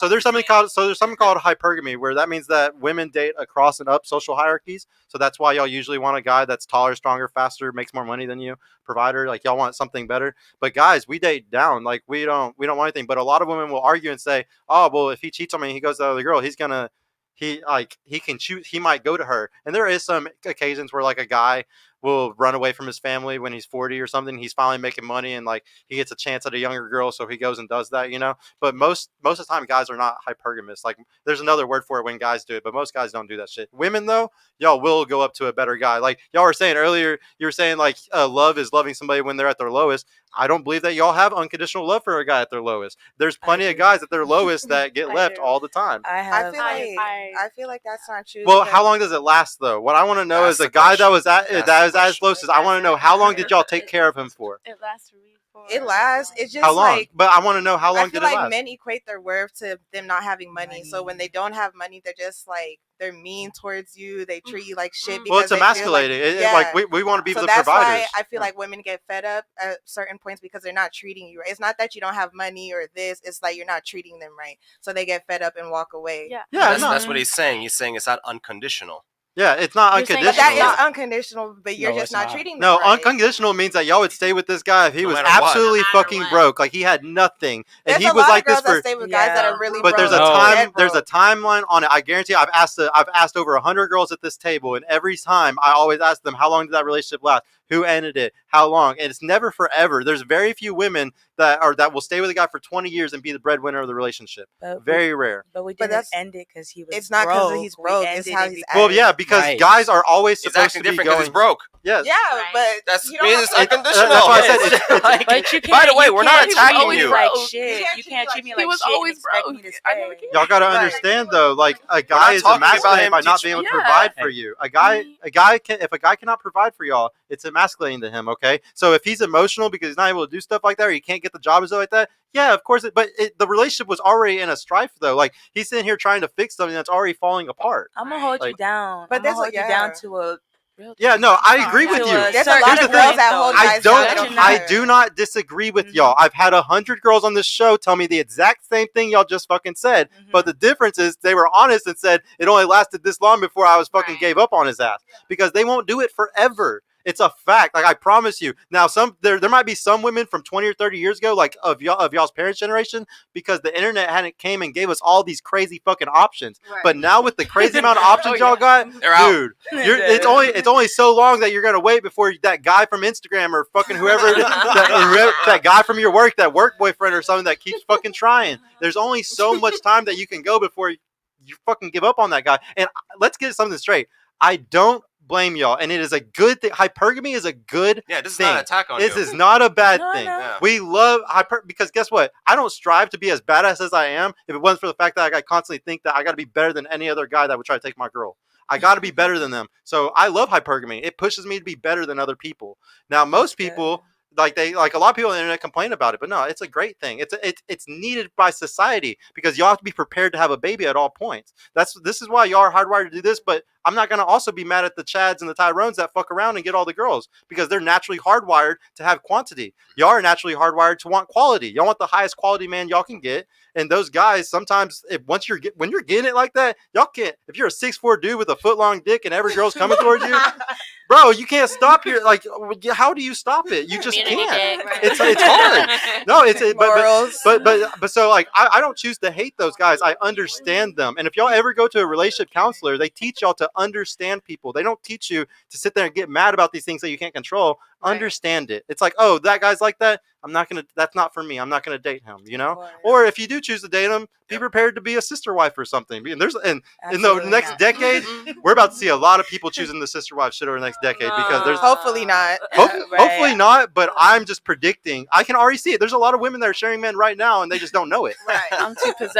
So there's something called hypergamy, where that means that women date across and up social hierarchies. So that's why y'all usually want a guy that's taller, stronger, faster, makes more money than you, provider. Like y'all want something better. But guys, we date down. Like we don't want anything. But a lot of women will argue and say, oh well, if he cheats on me, he goes to the other girl. He can choose. He might go to her. And there is some occasions where like a guy will run away from his family when he's 40 or something. He's finally making money and like he gets a chance at a younger girl, so he goes and does that, you know. But most of the time, guys are not hypergamous. Like there's another word for it when guys do it, but most guys don't do that shit. Women though, y'all will go up to a better guy. Like y'all were saying earlier, you were saying like love is loving somebody when they're at their lowest. I don't believe that y'all have unconditional love for a guy at their lowest. There's plenty of guys at their lowest that get left all the time. I feel like that's not true. Well, how long does it last though? What I want to know is a guy that was as low as I want to know how long did y'all take care of him for? It lasts for me. It lasts. It's just how long? Like, but I want to know how long did it last. I feel like men equate their worth to them not having money. So when they don't have money, they're just like they're mean towards you. They treat you like shit. Because it's emasculating. Like we want to be the providers. So that's why I feel like women get fed up at certain points because they're not treating you right. It's not that you don't have money or this. It's like you're not treating them right. So they get fed up and walk away. Yeah. That's what he's saying. He's saying it's not unconditional. Yeah, it's not unconditional. But that is unconditional, but you're just not treating them right. Unconditional means that y'all would stay with this guy if he was absolutely fucking broke. Like he had nothing. And he was like this for stay with guys that are really broke. But there's a timeline on it. I guarantee I've asked over 100 girls at this table, and every time I always ask them, how long did that relationship last? Who ended it? How long? And it's never forever. There's very few women that will stay with a guy for 20 years and be the breadwinner of the relationship. Very rare. But we didn't end it because he was. It's not because he's broke. It's how he's acting. Well, yeah, because guys are always supposed to be different because he's broke. Yes. Yeah, but that's it's unconditional. That's why I said like, but you can't. By the way, we're not attacking you. Like shit. You can't treat me like shit. He was always broke. Y'all gotta understand though, like a guy is emasculating by not being able to provide for you. If a guy cannot provide for y'all, it's emasculating to him. Okay, so if he's emotional because he's not able to do stuff like that, or he can't get the job and stuff like that, yeah, of course. But the relationship was already in a strife though. Like he's sitting here trying to fix something that's already falling apart. I'm gonna hold you down. But that's hold you down to a. Yeah, no, I agree with you. There's a lot of girls that hold guys down. I do not disagree with y'all. I've had 100 girls on this show tell me the exact same thing y'all just fucking said. But the difference is they were honest and said it only lasted this long before I was fucking gave up on his ass. Because they won't do it forever. It's a fact. Like I promise you. Now, there might be some women from 20 or 30 years ago, like of y'all's parents' generation, because the internet hadn't came and gave us all these crazy fucking options. Right. But now with the crazy amount of options y'all got, dude, it's only so long that you're gonna wait before that guy from Instagram or fucking whoever it is, that guy from your work boyfriend or something that keeps fucking trying. There's only so much time that you can go before you fucking give up on that guy. And let's get something straight. I don't blame y'all, and it is a good thing. Hypergamy is a good thing. This is not an attack on this is not a bad thing. No. Yeah. We love because guess what? I don't strive to be as badass as I am if it wasn't for the fact that I constantly think that I got to be better than any other guy that would try to take my girl. I got to be better than them. So I love hypergamy. It pushes me to be better than other people. Now, most people a lot of people on the internet complain about it, but no, it's a great thing. It's needed by society because y'all have to be prepared to have a baby at all points. This is why y'all are hardwired to do this, but I'm not going to also be mad at the Chads and the Tyrones that fuck around and get all the girls because they're naturally hardwired to have quantity. Y'all are naturally hardwired to want quality. Y'all want the highest quality man y'all can get. And those guys, sometimes when you're getting it like that, y'all can't, if you're a 6'4" dude with a foot long dick and every girl's coming towards you, bro, you can't stop your, like, how do you stop it? You just can't. It's hard. No, but so like, I don't choose to hate those guys. I understand them. And if y'all ever go to a relationship counselor, they teach y'all to understand people. They don't teach you to sit there and get mad about these things that you can't control. Right. Understand it. It's like, oh, that guy's like that. That's not for me. I'm not going to date him, you know? Or if you do choose to date him, be prepared to be a sister wife or something. And in the next decade, we're about to see a lot of people choosing the sister wife shit over the next decade because there's hopefully not. Hopefully not, but I'm just predicting. I can already see it. There's a lot of women that are sharing men right now and they just don't know it. Right. I'm too possessed